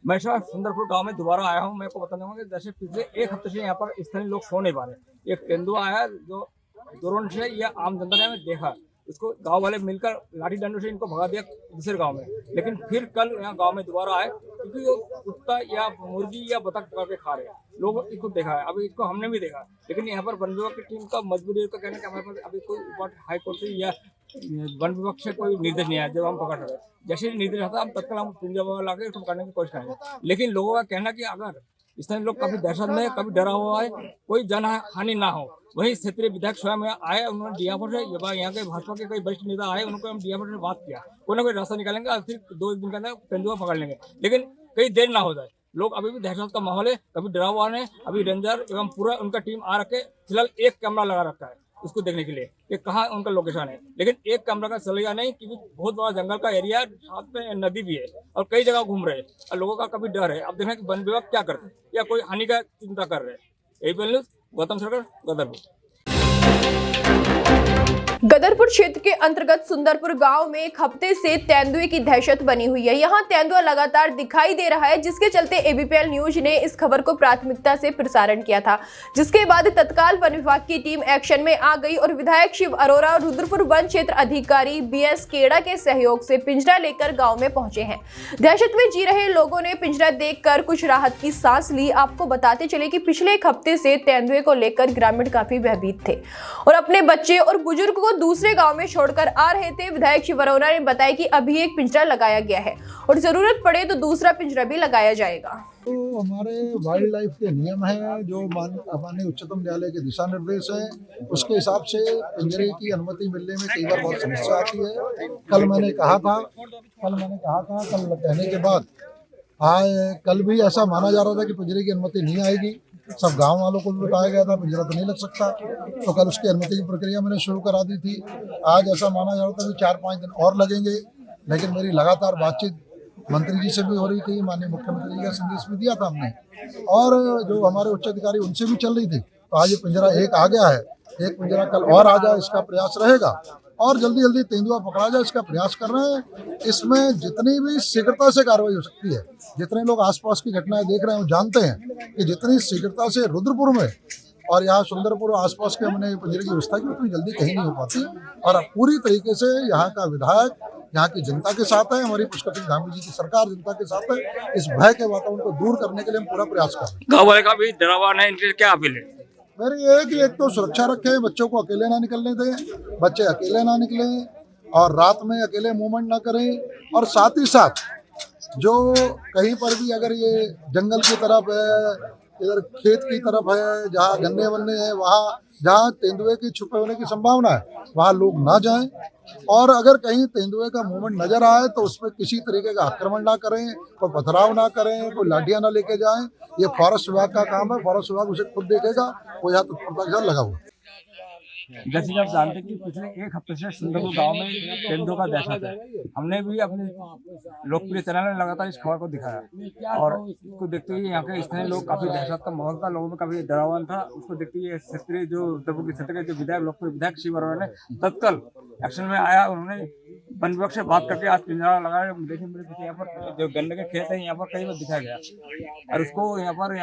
मैं सुंदरपुर गांव में दोबारा आया हूं। मैं को बताना चाहूँगा कि जैसे पिछले 1 हफ्ते से यहाँ पर स्थानीय लोग सो नहीं पा रहे। एक तेंदुआ आया जो ड्रोन से या आम जनता ने देखा, उसको गांव वाले मिलकर लाठी डंडों से इनको भगा दिया दूसरे गांव में। लेकिन फिर कल यहाँ गांव में दोबारा आए, क्योंकि वो कुत्ता या मुर्गी या बतख पकड़ के खा रहे हैं। लोगों इसको देखा है, अभी इसको हमने भी देखा, लेकिन यहाँ पर वन विभाग की टीम का मजबूरी है तो कहना कि हमारे पास अभी कोई ऊपर हाई कोर्ट से या वन विभाग से कोई निर्देश नहीं आया जब हम पकड़ रहे। जैसे ही निर्देश आता हम तत्काल हम पिंजरा ला के उसको पकड़ने की कोशिश करेंगे। लेकिन लोगों का कहना कि अगर स्थानीय लोग कभी दहशत में, कभी डरा हुआ है, कोई जन हानि ना हो। वही क्षेत्रीय विधायक स्वयं आए, उन्होंने डीआरओ से यहाँ के भाजपा के कई वरिष्ठ नेता आए, उनको हम डीआरओ से बात किया, कोई ना कोई रास्ता निकालेंगे और फिर 2 दिन के अंदर तेंदुआ पकड़ लेंगे। लेकिन कई देर ना हो जाए, लोग अभी भी दहशत का माहौल है, कभी डरा हुआ है। अभी रेंजर एवं पूरा उनका टीम आ रखे, फिलहाल एक कैमरा लगा रखा है उसको देखने के लिए कि कहाँ उनका लोकेशन है। लेकिन एक कैमरा का चलेगा नहीं, क्योंकि बहुत बड़ा जंगल का एरिया, साथ में नदी भी है और कई जगह घूम रहे हैं और लोगों का कभी डर है। अब देखें कि वन विभाग क्या करते हैं या कोई हानि का चिंता कर रहे हैं। एबीएन न्यूज़, गौतम सरकार, गदरपुर। गदरपुर क्षेत्र के अंतर्गत सुंदरपुर गांव में एक हफ्ते से तेंदुए की दहशत बनी हुई है। यहां तेंदुआ लगातार दिखाई दे रहा है, जिसके चलते एबीपीएल न्यूज ने इस खबर को प्राथमिकता से प्रसारण किया था, जिसके बाद तत्काल वन विभाग की टीम एक्शन में आ गई और विधायक शिव अरोरा और रुद्रपुर वन क्षेत्र अधिकारी बीएस केड़ा के सहयोग से पिंजरा लेकर गाँव में पहुंचे हैं। दहशत में जी रहे लोगों ने पिंजरा देखकर कुछ राहत की सांस ली। आपको बताते चले कि पिछले एक हफ्ते से तेंदुए को लेकर ग्रामीण काफी भयभीत थे और अपने बच्चे और बुजुर्ग को दूसरे गांव में छोड़कर आ रहे थे। विधायक शिव अरोरा ने बताया कि अभी एक पिंजरा लगाया गया है और जरूरत पड़े तो दूसरा पिंजरा भी लगाया जाएगा। तो हमारे वाइल्ड लाइफ के नियम हैं, जो माननीय उच्चतम न्यायालय के दिशा निर्देश हैं, उसके हिसाब से पिंजरे की अनुमति मिलने में कई बार बहुत समस्या आती है। कल मैंने कहा था कल कहने के बाद कल भी ऐसा माना जा रहा था कि पिंजरे की अनुमति नहीं आएगी। सब गांव वालों को भी बताया गया था पिंजरा तो नहीं लग सकता, तो कल उसकी अनुमति की प्रक्रिया मैंने शुरू करा दी थी। आज ऐसा माना जा रहा था कि 4-5 दिन और लगेंगे, लेकिन मेरी लगातार बातचीत मंत्री जी से भी हो रही थी, माननीय मुख्यमंत्री जी का संदेश भी दिया था हमने, और जो हमारे उच्च अधिकारी उनसे भी चल रही थी। तो आज ये पिंजरा एक आ गया है, एक पिंजरा कल और आ जाए, इसका प्रयास रहेगा और जल्दी जल्दी तेंदुआ पकड़ा जाए, इसका प्रयास कर रहे हैं। इसमें जितनी भी शीघ्रता से कार्रवाई हो सकती है, जितने लोग आसपास की घटनाएं देख रहे हैं वो जानते हैं कि जितनी शीघ्रता से रुद्रपुर में और यहाँ सुंदरपुर आसपास के हमने पिंजरे की व्यवस्था की, उतनी जल्दी कहीं नहीं हो पाती। और पूरी तरीके से यहाँ का विधायक यहाँ की जनता के साथ है, हमारी पुष्कर सिंह धामी जी की सरकार जनता के साथ है। इस भय के वातावरण को दूर करने के लिए हम पूरा प्रयास कर रहे हैं। गाँव वाले का भी डरावा नहीं, इनके क्या अपील है? मेरी ये है कि एक तो सुरक्षा रखें, बच्चों को अकेले ना निकलने दें, बच्चे अकेले ना निकलें और रात में अकेले मूवमेंट ना करें। और साथ ही साथ जो कहीं पर भी अगर ये जंगल की तरफ है, इधर खेत की तरफ है, जहाँ गन्ने वन्ने हैं, वहाँ जहाँ तेंदुए के छुपे होने की संभावना है, वहाँ लोग ना जाएं। और अगर कहीं तेंदुए का मूवमेंट नजर आए तो उस पर किसी तरीके का आक्रमण ना करें, कोई पथराव ना करें, कोई लाठियां ना लेके जाएं। ये फॉरेस्ट विभाग का काम है, फॉरेस्ट विभाग उसे खुद देखेगा, वो यहाँ तत्परता के साथ लगा हुआ। जैसे कि आप जानते हैं कि पिछले एक हफ्ते से सुंदरपुर गांव में तेंदुआ का दहशत है। हमने भी अपने लोकप्रिय चैनल में लगातार इस खबर को दिखाया और इसको देखते हुए यहाँ के स्थानीय लोग काफी दहशत का माहौल था, लोगों में काफी डरावन था। उसको देखते हुए क्षेत्रीय जो रुद्रपुर के क्षेत्र के जो विधायक लोकप्रिय विधायक शिव अरोरा ने तत्काल एक्शन में आया। उन्होंने वन विभाग से बात करके आज पिंजरा लगाया। देखिए मेरे पीछे यहाँ पर जो गन्ने के खेत है, यहाँ पर कई बार दिखाया गया और उसको यहाँ पर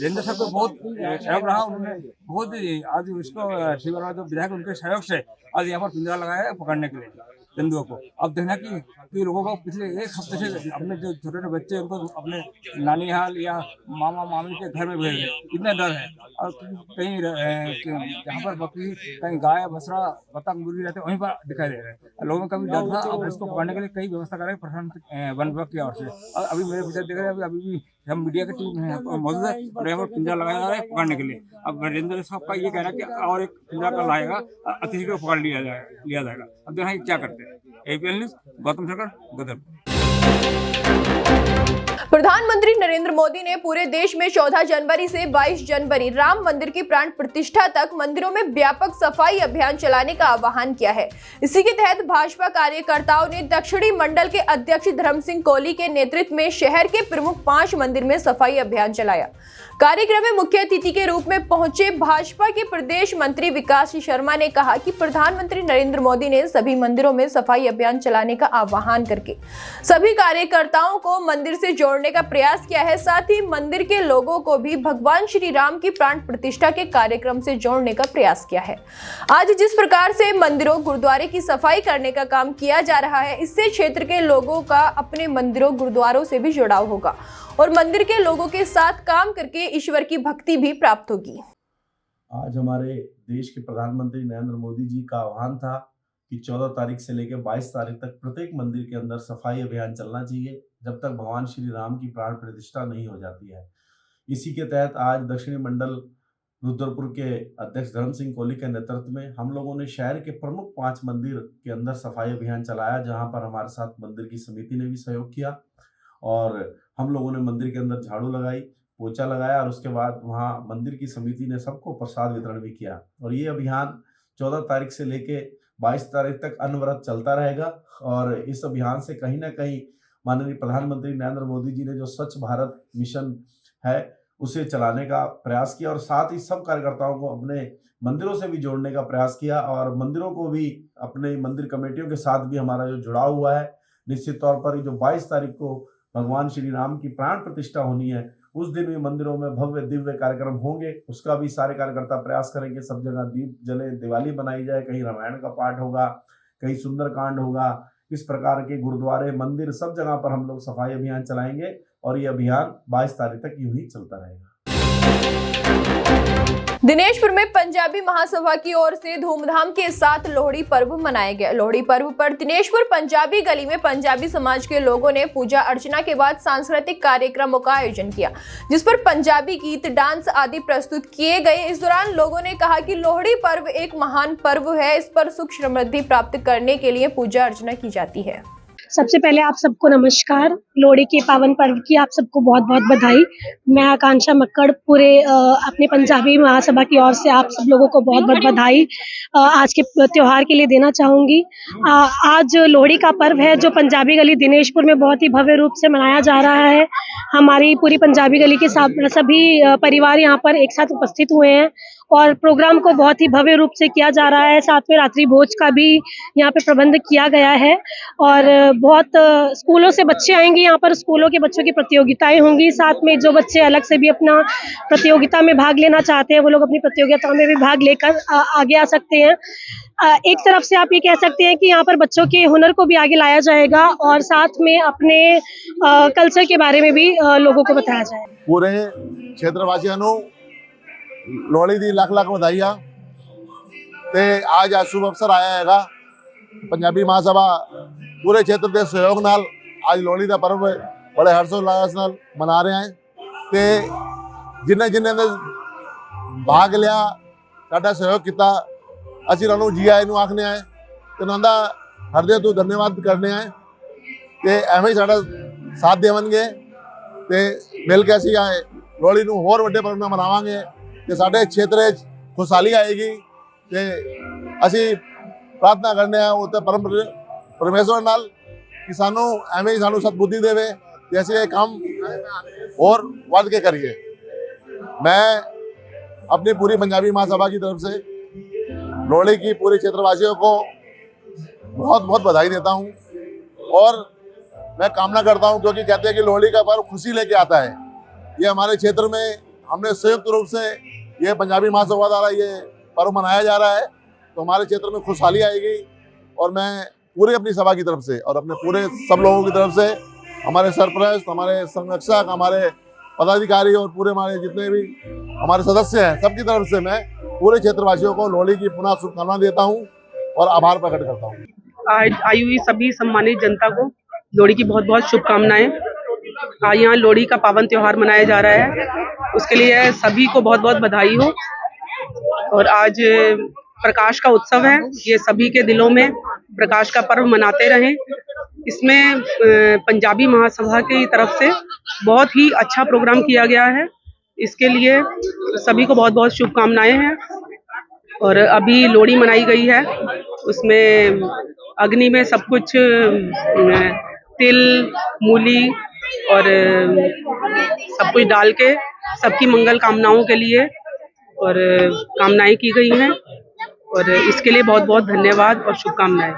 रेंजर साहब को बहुत सहयोग रहा। उन्होंने बहुत आज उसको शिव अरोरा जो विधायक उनके सहयोग से आज यहाँ पर पिंजरा लगाया है पकड़ने के लिए तेंदुआ को। अब देखना कि लोगों को पिछले एक हफ्ते से अपने जो छोटे छोटे बच्चे उनको अपने नानी हाल या मामा मामी के घर में भेज रहे, इतना डर है। और कहीं जहाँ पर बकरी, कहीं गाय, बछड़ा, बतख, मुर्गी रहते वहीं पर दिखाई दे रहे हैं। लोगों का भी डर था। अब उसको पकड़ने के लिए कई व्यवस्था कर रहे हैं प्रशासन वन विभाग की ओर से। और अभी मेरे पीछे देख रहे हैं, अभी भी हम मीडिया की टीम है मौजूद है और यहाँ पर पिंजरा लगाया जा रहा है पकड़ने के लिए। अब नरेंद्र साहब का ये कहना है कि और एक पिंजरा कल आएगा, अतिथि को पकड़ लिया जाएगा। अब देखना क्या करते हैं। एबीपीएल न्यूज़, गौतम सरकार, गदरपुर। प्रधानमंत्री नरेंद्र मोदी ने पूरे देश में 14 जनवरी से 22 जनवरी राम मंदिर की प्राण प्रतिष्ठा तक मंदिरों में व्यापक सफाई अभियान चलाने का आह्वान किया है। इसी के तहत भाजपा कार्यकर्ताओं ने दक्षिणी मंडल के अध्यक्ष धर्म सिंह कोहली के नेतृत्व में शहर के प्रमुख 5 मंदिर में सफाई अभियान चलाया। कार्यक्रम में मुख्य अतिथि के रूप में पहुंचे भाजपा के प्रदेश मंत्री विकास शर्मा ने कहा कि प्रधानमंत्री नरेंद्र मोदी ने सभी मंदिरों में सफाई अभियान चलाने का आह्वान करके सभी कार्यकर्ताओं को मंदिर से जोड़ने का प्रयास किया है। साथ ही मंदिर के लोगों को भी भगवान श्री राम की प्राण प्रतिष्ठा के कार्यक्रम से जोड़ने का प्रयास किया है। आज जिस प्रकार से मंदिरों गुरुद्वारे की सफाई करने का काम किया जा रहा है, इससे क्षेत्र के लोगों का अपने मंदिरों गुरुद्वारों से भी जुड़ाव होगा और मंदिर के लोगों के साथ काम करके ईश्वर की भक्ति भी प्राप्त होगी। आज हमारे देश के प्रधानमंत्री नरेंद्र मोदी जी का आह्वान था कि 14 तारीख से लेकर 22 तारीख तक प्रत्येक मंदिर के अंदर सफाई अभियान चलना चाहिए जब तक भगवान श्री राम की प्राण प्रतिष्ठा नहीं हो जाती है। इसी के तहत आज दक्षिणी मंडल रुद्रपुर के अध्यक्ष धर्म सिंह कोहली के नेतृत्व में हम लोगों ने शहर के प्रमुख 5 मंदिर के अंदर सफाई अभियान चलाया, जहां पर हमारे साथ मंदिर की समिति ने भी सहयोग किया और हम लोगों ने मंदिर के अंदर झाड़ू लगाई, पोछा लगाया और उसके बाद वहाँ मंदिर की समिति ने सबको प्रसाद वितरण भी किया। और ये अभियान 14 तारीख से लेके 22 तारीख तक अनवरत चलता रहेगा। और इस अभियान से कहीं ना कहीं माननीय प्रधानमंत्री नरेंद्र मोदी जी ने जो स्वच्छ भारत मिशन है उसे चलाने का प्रयास किया और साथ ही सब कार्यकर्ताओं को अपने मंदिरों से भी जोड़ने का प्रयास किया और मंदिरों को भी अपने मंदिर कमेटियों के साथ भी हमारा जो जुड़ाव हुआ है। निश्चित तौर पर जो 22 तारीख को भगवान श्री राम की प्राण प्रतिष्ठा होनी है, उस दिन भी मंदिरों में भव्य दिव्य कार्यक्रम होंगे। उसका भी सारे कार्यकर्ता प्रयास करेंगे, सब जगह दीप जले, दिवाली बनाई जाए, कहीं रामायण का पाठ होगा, कहीं सुंदरकांड होगा। इस प्रकार के गुरुद्वारे, मंदिर, सब जगह पर हम लोग सफाई अभियान चलाएंगे और ये अभियान 22 तारीख तक यूं ही चलता रहेगा। दिनेशपुर में पंजाबी महासभा की ओर से धूमधाम के साथ लोहड़ी पर्व मनाया गया। लोहड़ी पर्व पर दिनेशपुर पंजाबी गली में पंजाबी समाज के लोगों ने पूजा अर्चना के बाद सांस्कृतिक कार्यक्रमों का आयोजन किया, जिस पर पंजाबी गीत, डांस आदि प्रस्तुत किए गए। इस दौरान लोगों ने कहा कि लोहड़ी पर्व एक महान पर्व है, इस पर सुख समृद्धि प्राप्त करने के लिए पूजा अर्चना की जाती है। सबसे पहले आप सबको नमस्कार। लोहड़ी के पावन पर्व की आप सबको बहुत बहुत बधाई। मैं आकांक्षा मक्कड़ पूरे अपने पंजाबी महासभा की ओर से आप सब लोगों को बहुत बहुत बधाई आज के त्यौहार के लिए देना चाहूँगी। आज लोहड़ी का पर्व है जो पंजाबी गली दिनेशपुर में बहुत ही भव्य रूप से मनाया जा रहा है। हमारी पूरी पंजाबी गली के सभी परिवार यहाँ पर एक साथ उपस्थित हुए हैं और प्रोग्राम को बहुत ही भव्य रूप से किया जा रहा है। साथ में रात्रि भोज का भी यहाँ पे प्रबंध किया गया है और बहुत स्कूलों से बच्चे आएंगे। यहाँ पर स्कूलों के बच्चों की प्रतियोगिताएं होंगी। साथ में जो बच्चे अलग से भी अपना प्रतियोगिता में भाग लेना चाहते हैं, वो लोग अपनी प्रतियोगिता में भी भाग लेकर आगे आ सकते हैं। एक तरफ से आप ये कह सकते हैं कि यहाँ पर बच्चों के हुनर को भी आगे लाया जाएगा और साथ में अपने कल्चर के बारे में भी लोगों को बताया जाएगा। पूरे क्षेत्रवासियों ਨੂੰ ਲੋਹੜੀ ਦੀ ਲੱਖ ਲੱਖ ਵਧਾਈਆਂ ਤੇ ਅੱਜ ਆ ਸ਼ੁਭ ਅਵਸਰ ਆਇਆ ਹੈਗਾ। ਪੰਜਾਬੀ ਮਹਾਸਭਾ ਪੂਰੇ ਖੇਤਰ ਦੇ ਸਹਿਯੋਗ ਨਾਲ ਅੱਜ ਲੋਹੜੀ ਦਾ ਪਰਵ ਬੜੇ ਹਰਸ਼ੋल्लास ਨਾਲ ਮਨਾ ਰਹੇ ਹਾਂ ਤੇ ਜਿਨ੍ਹਾਂ ਨੇ ਭਾਗ ਲਿਆ, ਸਾਡਾ ਸਹਿਯੋਗ ਕੀਤਾ, ਅਸੀਂ ਉਹਨਾਂ ਨੂੰ ਜੀ ਆਏ ਨੂੰ ਆਖਦੇ ਆ ਤੇ ਉਹਨਾਂ ਦਾ ਹਰਦੇ ਤੋਂ ਧੰਨਵਾਦ ਕਰਦੇ ਆ ਤੇ ਐਵੇਂ ਹੀ ਸਾਡਾ ਸਾਥ ਦੇਵਣਗੇ ਤੇ ਮਿਲ ਕੇ ਅਸੀਂ ਲੋਹੜੀ ਨੂੰ ਹੋਰ ਵੱਡੇ ਪਰਵ ਨਾਲ ਮਨਾਵਾਂਗੇ ਤੇ ਸਾਡੇ ਖੇਤਰ 'ਚ ਖੁਸ਼ਹਾਲੀ ਆਏਗੀ ਤੇ ਅਸੀਂ ਪ੍ਰਾਰਥਨਾ ਕਰਨੇ ਆ ਉਹ ਤੇ ਪਰਮੇਸ਼ਵਰ ਨਾਲ ਕਿ ਸਾਨੂੰ ਐਵੇਂ ਹੀ ਸਾਨੂੰ ਸਤਬੁੱਧੀ ਦੇਵੇ ਤੇ ਅਸੀਂ ਇਹ ਕੰਮ और बढ़ के करिए। मैं अपनी पूरी पंजाबी महासभा की तरफ से लोहड़ी की पूरे क्षेत्रवासियों को बहुत बहुत बधाई देता हूँ और मैं कामना करता हूँ, क्योंकि कहते हैं कि लोहड़ी का पर्व खुशी लेके आता है। ये हमारे क्षेत्र में हमने संयुक्त रूप से ये पंजाबी महासभा द्वारा ये पर्व मनाया जा रहा है, तो हमारे क्षेत्र में खुशहाली आएगी। और मैं पूरे अपनी सभा की तरफ से और अपने पूरे सब लोगों की तरफ से, हमारे सरपरस्त, हमारे संरक्षक, हमारे पदाधिकारी और पूरे हमारे जितने भी हमारे सदस्य हैं, सबकी तरफ से मैं पूरे क्षेत्रवासियों को लोहड़ी की पुनः शुभकामनाएं देता हूं और आभार प्रकट करता हूं। आज आई हुई सभी सम्मानित जनता को लोहड़ी की बहुत बहुत शुभकामनाएं। आज यहाँ लोहड़ी का पावन त्योहार मनाया जा रहा है, उसके लिए सभी को बहुत बहुत बधाई हो। और आज प्रकाश का उत्सव है, ये सभी के दिलों में प्रकाश का पर्व मनाते रहें। इसमें पंजाबी महासभा की तरफ से बहुत ही अच्छा प्रोग्राम किया गया है, इसके लिए सभी को बहुत बहुत शुभकामनाएं हैं। और अभी लोहड़ी मनाई गई है, उसमें अग्नि में सब कुछ तिल, मूली और सब कुछ डाल के सबकी मंगल कामनाओं के लिए और कामनाएं की गई हैं और इसके लिए बहुत बहुत धन्यवाद और शुभकामनाएं।